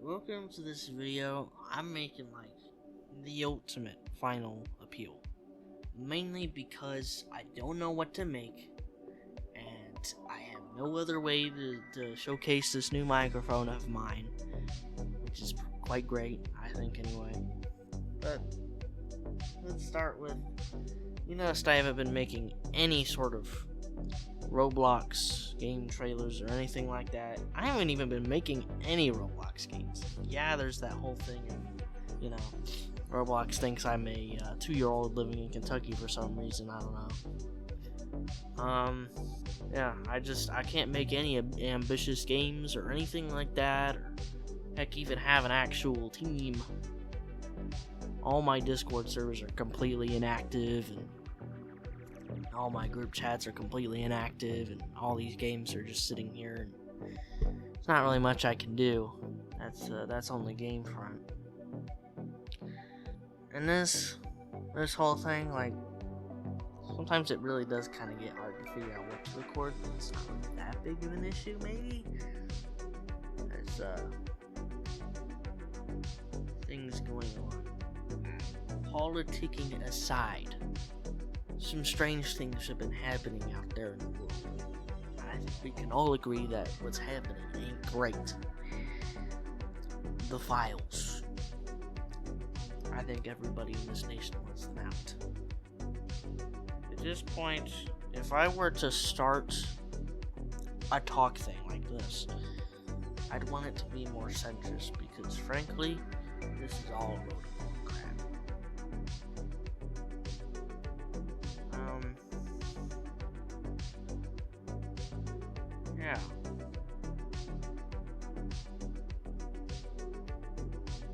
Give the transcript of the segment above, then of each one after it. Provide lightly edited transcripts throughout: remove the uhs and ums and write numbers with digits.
welcome to this video. I'm making like the ultimate final appeal. Mainly because I don't know what to make, and I have no other way to showcase this new microphone of mine, which is quite great, I think anyway. But let's start with, you noticed I haven't been making any sort of Roblox game trailers or anything like that. I haven't even been making any Roblox games. Yeah, there's that whole thing of, Roblox thinks I'm a 2-year-old living in Kentucky for some reason. I don't know. Yeah, I can't make any ambitious games or anything like that, or heck, even have an actual team. All my Discord servers are completely inactive, and all my group chats are completely inactive, and all these games are just sitting here, and there's not really much I can do. That's on the game front. And this whole thing, like, sometimes it really does kind of get hard to figure out what to record, but it's not really that big of an issue, maybe. There's things going on. Politicking aside, some strange things have been happening out there in the world. I think we can all agree that what's happening ain't great. The files. I think everybody in this nation wants them out. At this point, if I were to start a talk thing like this, I'd want it to be more centrist, because frankly, this is all road crap. Yeah.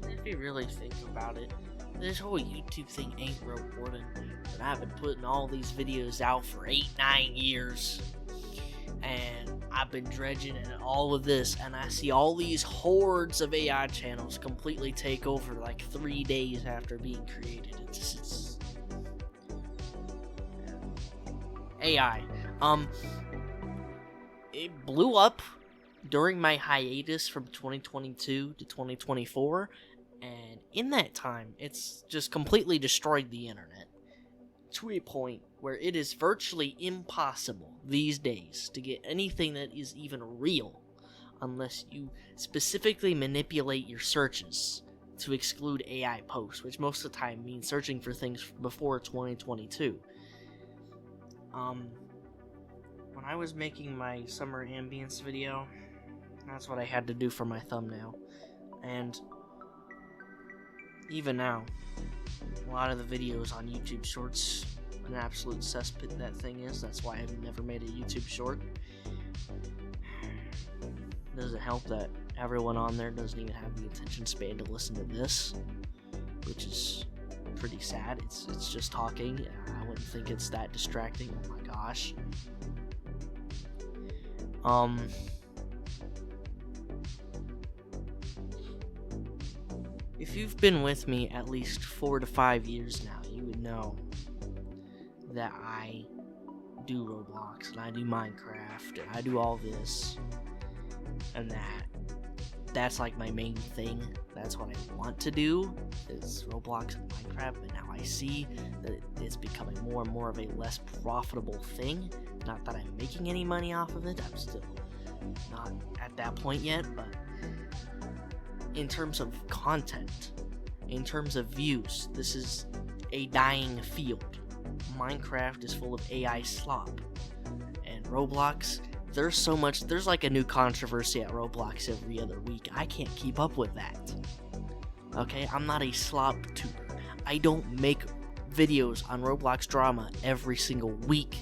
If you really think about it, this whole YouTube thing ain't real important. But I've been putting all these videos out for 8-9 years, and I've been dredging in all of this, and I see all these hordes of AI channels completely take over like 3 days after being created. It's AI. It blew up during my hiatus from 2022 to 2024, and in that time, it's just completely destroyed the internet to a point where it is virtually impossible these days to get anything that is even real unless you specifically manipulate your searches to exclude AI posts, which most of the time means searching for things before 2022. When I was making my summer ambience video, that's what I had to do for my thumbnail. And even now, a lot of the videos on YouTube Shorts, an absolute cesspit that thing is. That's why I've never made a YouTube short. Doesn't help that everyone on there doesn't even have the attention span to listen to this, which is pretty sad. It's just talking. I wouldn't think it's that distracting. Oh my gosh. If you've been with me at least 4 to 5 years now, you would know that I do Roblox, and I do Minecraft, and I do all this, and that's like my main thing. That's what I want to do, is Roblox and Minecraft, but now I see that it's becoming more and more of a less profitable thing. Not that I'm making any money off of it, I'm still not at that point yet, but in terms of content, in terms of views, this is a dying field. Minecraft is full of AI slop, and Roblox, there's like a new controversy at Roblox every other week. I can't keep up with that. Okay, I'm not a slop tuber. I don't make videos on Roblox drama every single week,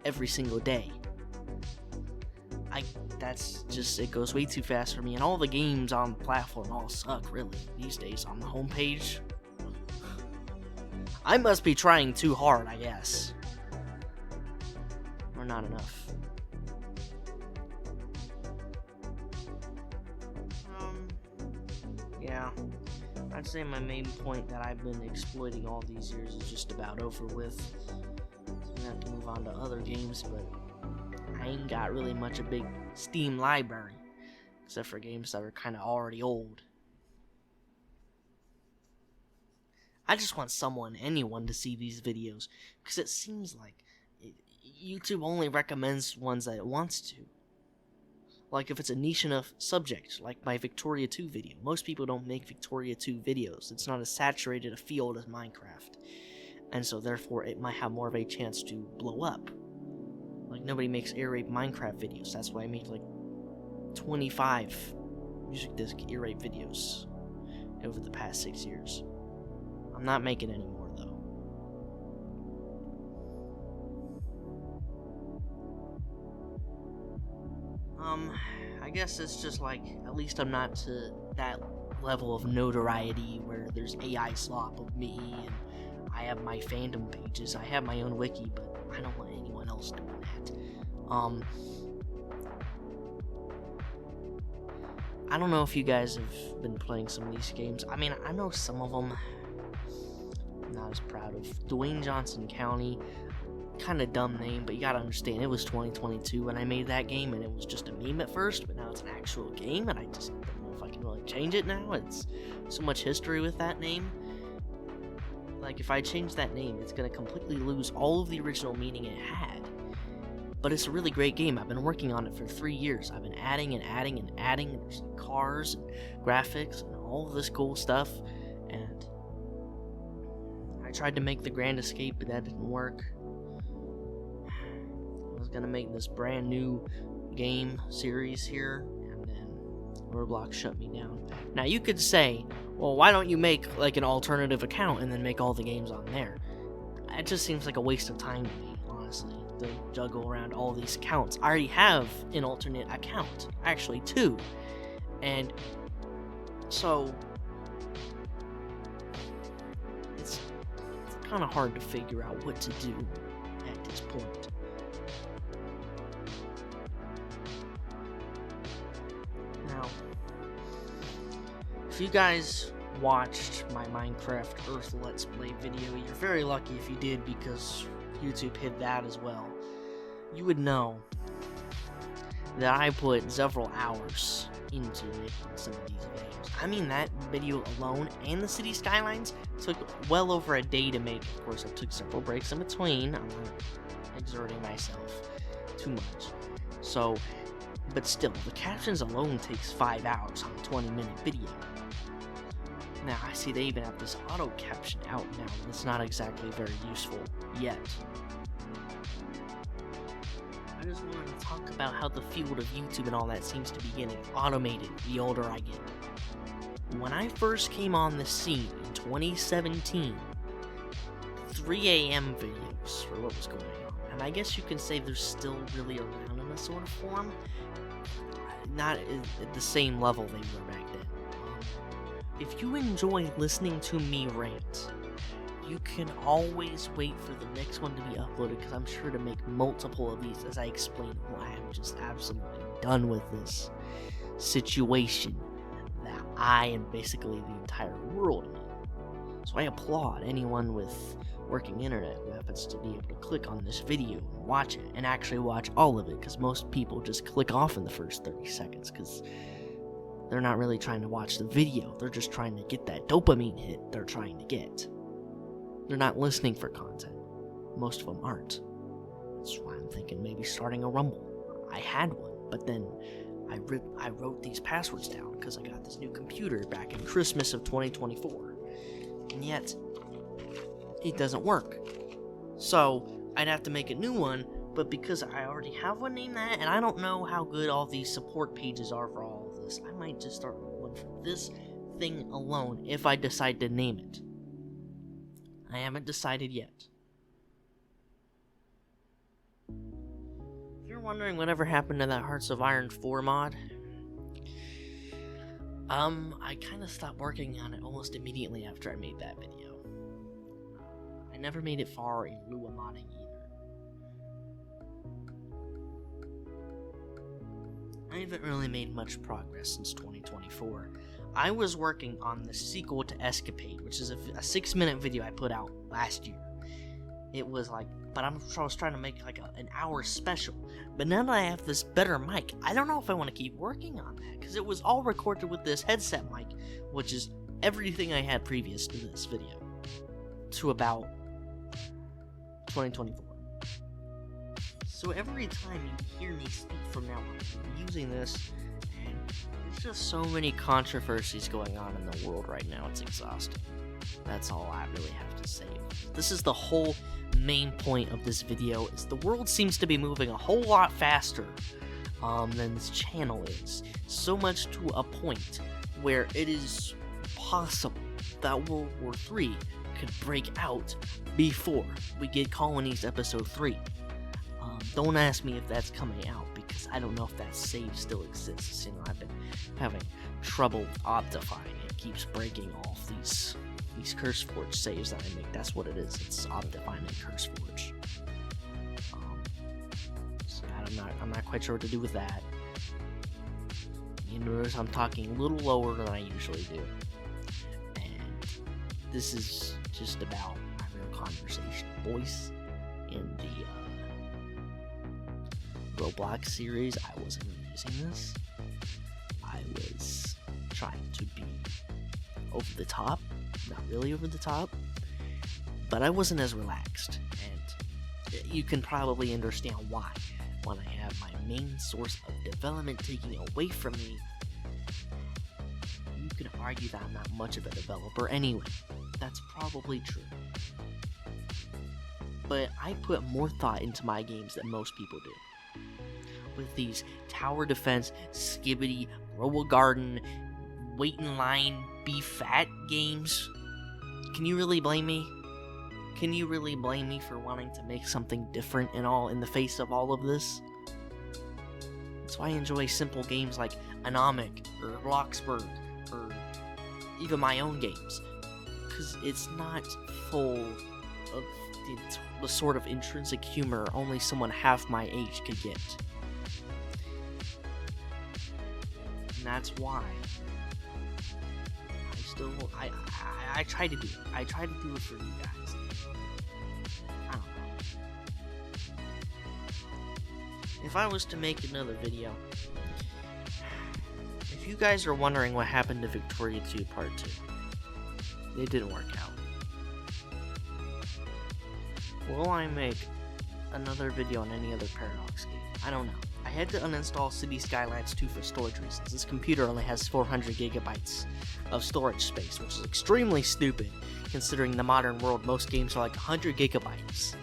every single day. That's just, it goes way too fast for me, and all the games on the platform all suck, really, these days on the homepage. I must be trying too hard, I guess. Or not enough. Yeah. I'd say my main point that I've been exploiting all these years is just about over with. So I'm gonna have to move on to other games, but I ain't got really much a big Steam library, except for games that are kind of already old. I just want anyone to see these videos, because it seems like YouTube only recommends ones that it wants to. Like if it's a niche enough subject, like my Victoria 2 video. Most people don't make Victoria 2 videos. It's not as saturated a field as Minecraft. And so therefore it might have more of a chance to blow up. Like nobody makes ear rape Minecraft videos. That's why I made like 25 music disc ear rape videos over the past 6 years. I'm not making any more though. I guess it's just like, at least I'm not to that level of notoriety where there's AI slop of me and I have my fandom pages. I have my own wiki, but I don't want anyone else doing that. I don't know if you guys have been playing some of these games. I mean, I know some of them I'm not as proud of. Dwayne Johnson County, kind of dumb name, but you gotta understand, it was 2022 when I made that game, and it was just a meme at first, but now it's an actual game, and I just don't know if I can really change it now. It's so much history with that name. Like, if I change that name, it's gonna completely lose all of the original meaning it had. But it's a really great game. I've been working on it for 3 years. I've been adding and adding and adding, and there's cars and graphics and all of this cool stuff, and I tried to make the Grand Escape, but that didn't work. I was gonna make this brand new game series here, and then Roblox shut me down. Now you could say, well, why don't you make like an alternative account and then make all the games on there? It just seems like a waste of time to me, honestly, to juggle around all these accounts. I already have an alternate account, actually 2, and so it's kind of hard to figure out what to do at this point. Now, if you guys watched my Minecraft Earth Let's Play video, you're very lucky if you did, because YouTube hid that as well. You would know that I put several hours into making some of these videos. I mean, that video alone and the city skylines took well over a day to make. Of course, I took several breaks in between. I'm not exerting myself too much. So, but still, the captions alone takes 5 hours on a 20-minute video. Now, I see they even have this auto caption out now. It's not exactly very useful yet. I just wanted to talk about how the field of YouTube and all that seems to be getting automated the older I get. When I first came on the scene in 2017, 3 a.m. videos were what was going on. And I guess you can say they're still really around in a sort of form. Not at the same level they were back then. If you enjoy listening to me rant, you can always wait for the next one to be uploaded, because I'm sure to make multiple of these as I explain why I'm just absolutely done with this situation that I and basically the entire world are in. So I applaud anyone with working internet who happens to be able to click on this video and watch it, and actually watch all of it, because most people just click off in the first 30 seconds, because they're not really trying to watch the video, they're just trying to get that dopamine hit they're trying to get. They're not listening for content. Most of them aren't. That's why I'm thinking maybe starting a Rumble. I had one, but then I wrote these passwords down because I got this new computer back in Christmas of 2024. And yet, it doesn't work. So, I'd have to make a new one, but because I already have one named that, and I don't know how good all these support pages are for all of this, I might just start one for this thing alone if I decide to name it. I haven't decided yet. If you're wondering whatever happened to that Hearts of Iron 4 mod, I kind of stopped working on it almost immediately after I made that video. I never made it far in Lua modding either. I haven't really made much progress since 2024. I was working on the sequel to Escapade, which is a 6-minute video I put out last year. It was like, but I was trying to make like an hour special. But now that I have this better mic, I don't know if I want to keep working on that, because it was all recorded with this headset mic, which is everything I had previous to this video. to about 2024. So every time you hear me speak from now on, I'm using this, and there's just so many controversies going on in the world right now, it's exhausting. That's all I really have to say. This is the whole main point of this video, is the world seems to be moving a whole lot faster than this channel is. So much to a point where it is possible that World War III could break out before we get Colonies Episode 3. Don't ask me if that's coming out, because I don't know if that save still exists. You know, I've been having trouble optifying. It keeps breaking off these CurseForge saves that I make. That's what it is. It's optifying and CurseForge. So I'm not quite sure what to do with that. You notice I'm talking a little lower than I usually do. And this is just about my real conversational voice in the Roblox series. I wasn't using this. I was trying to be over the top. Not really over the top, but I wasn't as relaxed, and you can probably understand why. When I have my main source of development taken away from me, you could argue that I'm not much of a developer anyway. That's probably true. But I put more thought into my games than most people do. With these tower defense, skibbity, grow a garden, wait in line, be fat games, can you really blame me? Can you really blame me for wanting to make something different in the face of all of this? That's why I enjoy simple games like Anomic or Bloxburg or even my own games, because it's not full of the sort of intrinsic humor only someone half my age could get. And that's why I try to do it. I try to do it for you guys. I don't know. If I was to make another video, if you guys are wondering what happened to Victoria 2 Part 2, it didn't work out. Will I make another video on any other Paradox game? I don't know. I had to uninstall City Skylines 2 for storage reasons. This computer only has 400 gigabytes of storage space, which is extremely stupid, considering the modern world most games are like 100 gigabytes.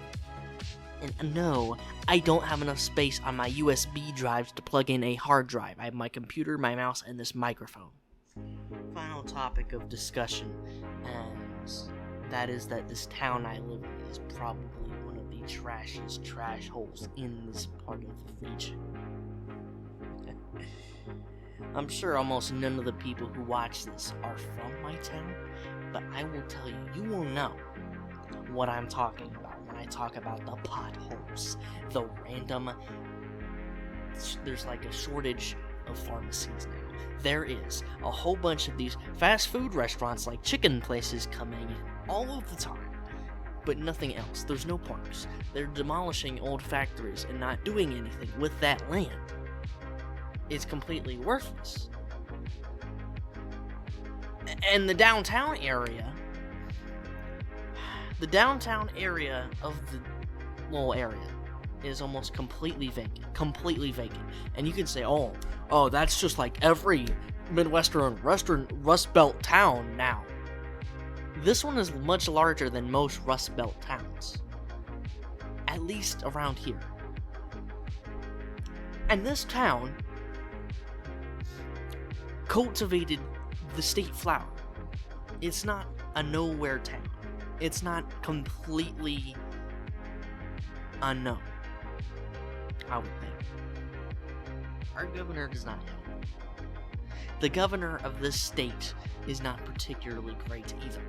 And no, I don't have enough space on my USB drives to plug in a hard drive. I have my computer, my mouse, and this microphone. Final topic of discussion, and that is that this town I live in is probably one of the trashiest trash holes in this part of the region. I'm sure almost none of the people who watch this are from my town, but I will tell you, you will know what I'm talking about when I talk about the potholes, the random, there's like a shortage of pharmacies now. There is a whole bunch of these fast food restaurants like chicken places coming in all of the time, but nothing else. There's no parks. They're demolishing old factories and not doing anything with that land. It's completely worthless. And the downtown area of the little area is almost completely vacant. And you can say, oh, that's just like every Midwestern Rust Belt town now. This one is much larger than most Rust Belt towns, at least around here. And this town cultivated the state flower. It's not a nowhere town. It's not completely unknown, I would think. Our governor does not help. The governor of this state is not particularly great either.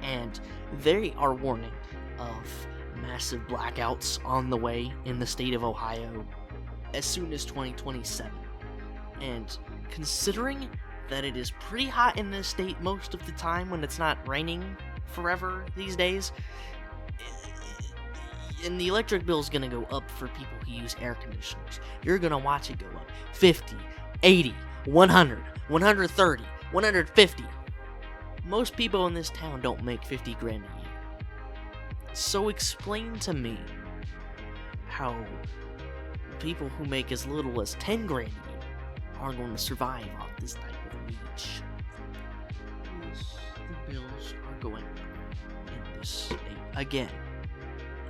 And they are warning of massive blackouts on the way in the state of Ohio as soon as 2027. And considering that it is pretty hot in this state most of the time when it's not raining forever these days, and the electric bill is going to go up for people who use air conditioners. You're going to watch it go up 50, 80, 100, 130, 150. Most people in this town don't make 50 grand a year. So explain to me how people who make as little as 10 grand a year are going to survive on this type of wage. Yes, the bills are going up in this state again.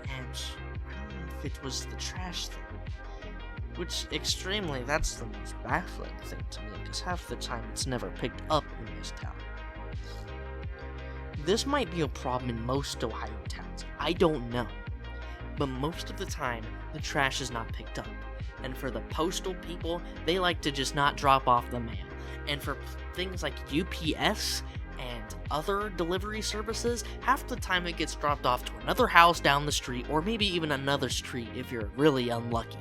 And I don't know if it was the trash thing. Which, that's the most baffling thing to me, because half the time it's never picked up in this town. This might be a problem in most Ohio towns, I don't know. But most of the time, the trash is not picked up. And for the postal people, they like to just not drop off the mail. And for things like UPS and other delivery services, half the time it gets dropped off to another house down the street, or maybe even another street if you're really unlucky.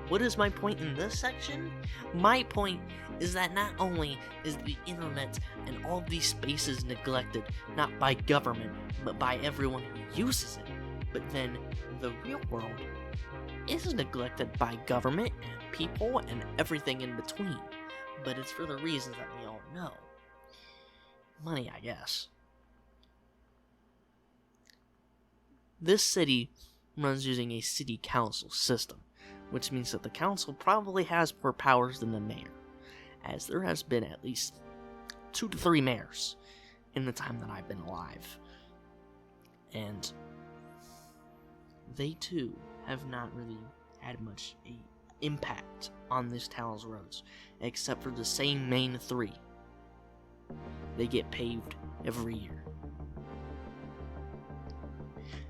What is my point in this section? My point is that not only is the internet and all these spaces neglected, not by government, but by everyone who uses it, but then the real world is neglected by government and people and everything in between. But it's for the reasons that we all know. Money, I guess. This city runs using a city council system, which means that the council probably has more powers than the mayor, as there has been at least 2 to 3 mayors in the time that I've been alive. And they too have not really had much impact on this town's roads, except for the same main 3. They get paved every year.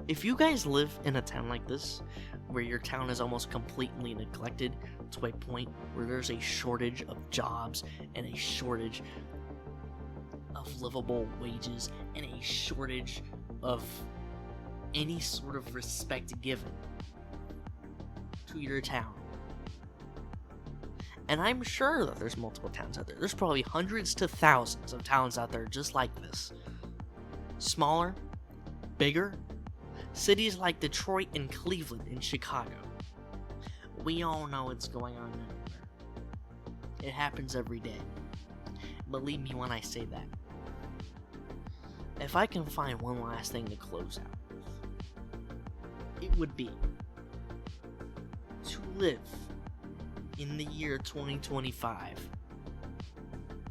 If you guys live in a town like this, where your town is almost completely neglected to a point where there's a shortage of jobs and a shortage of livable wages and a shortage of any sort of respect given to your town. And I'm sure that there's multiple towns out there. There's probably hundreds to thousands of towns out there just like this. Smaller, bigger, cities like Detroit and Cleveland and Chicago. We all know what's going on everywhere. It happens every day. Believe me when I say that. If I can find one last thing to close out with, it would be to live in the year 2025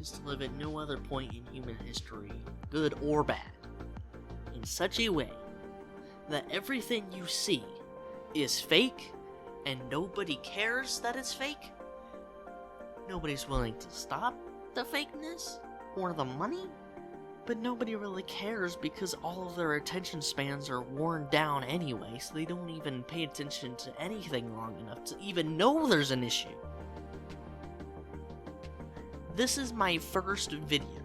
is to live at no other point in human history, good or bad, in such a way that everything you see is fake and nobody cares that it's fake. Nobody's willing to stop the fakeness or the money, but nobody really cares because all of their attention spans are worn down anyway, so they don't even pay attention to anything long enough to even know there's an issue. This is my first video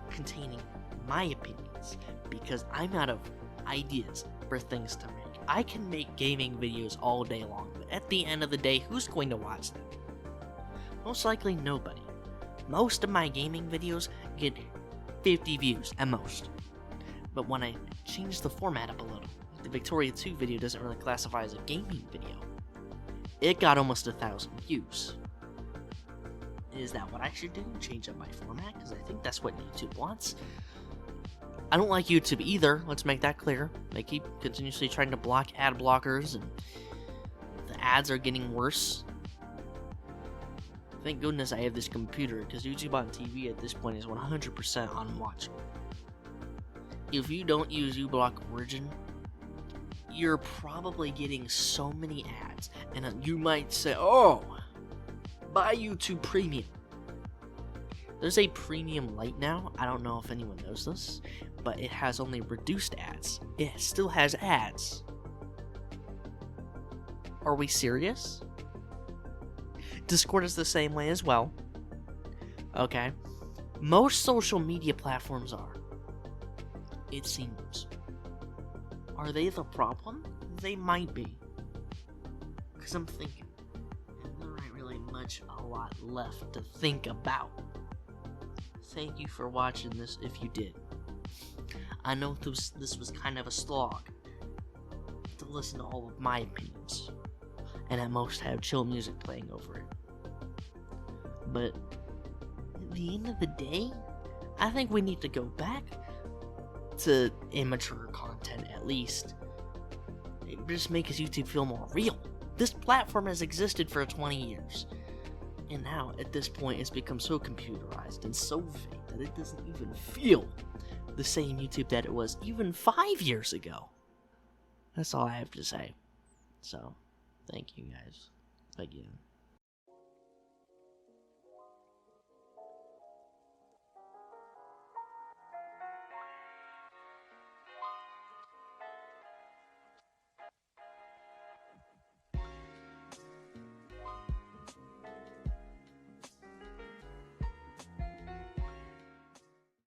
containing my opinions because I'm out of ideas for things to make. I can make gaming videos all day long, but at the end of the day, who's going to watch them? Most likely nobody. Most of my gaming videos get 50 views at most. But when I change the format up a little, the Victoria 2 video doesn't really classify as a gaming video. It got almost 1,000 views. Is that what I should do? Change up my format? Because I think that's what YouTube wants. I don't like YouTube either, let's make that clear. They keep continuously trying to block ad blockers, and the ads are getting worse. Thank goodness I have this computer, because YouTube on TV at this point is 100% unwatchable. If you don't use uBlock Origin, you're probably getting so many ads, and you might say, oh, buy YouTube Premium. There's a Premium Lite now, I don't know if anyone knows this, but it has only reduced ads. It still has ads. Are we serious? Discord is the same way as well. Okay. Most social media platforms are. It seems. Are they the problem? They might be. Because I'm thinking, there ain't really a lot left to think about. Thank you for watching this if you did. I know this was kind of a slog to listen to all of my opinions, and at most have chill music playing over it. But at the end of the day, I think we need to go back to immature content. content at least. It just makes YouTube feel more real. This platform has existed for 20 years. And now, at this point, it's become so computerized and so fake that it doesn't even feel the same YouTube that it was even 5 years ago. That's all I have to say. So, thank you guys again.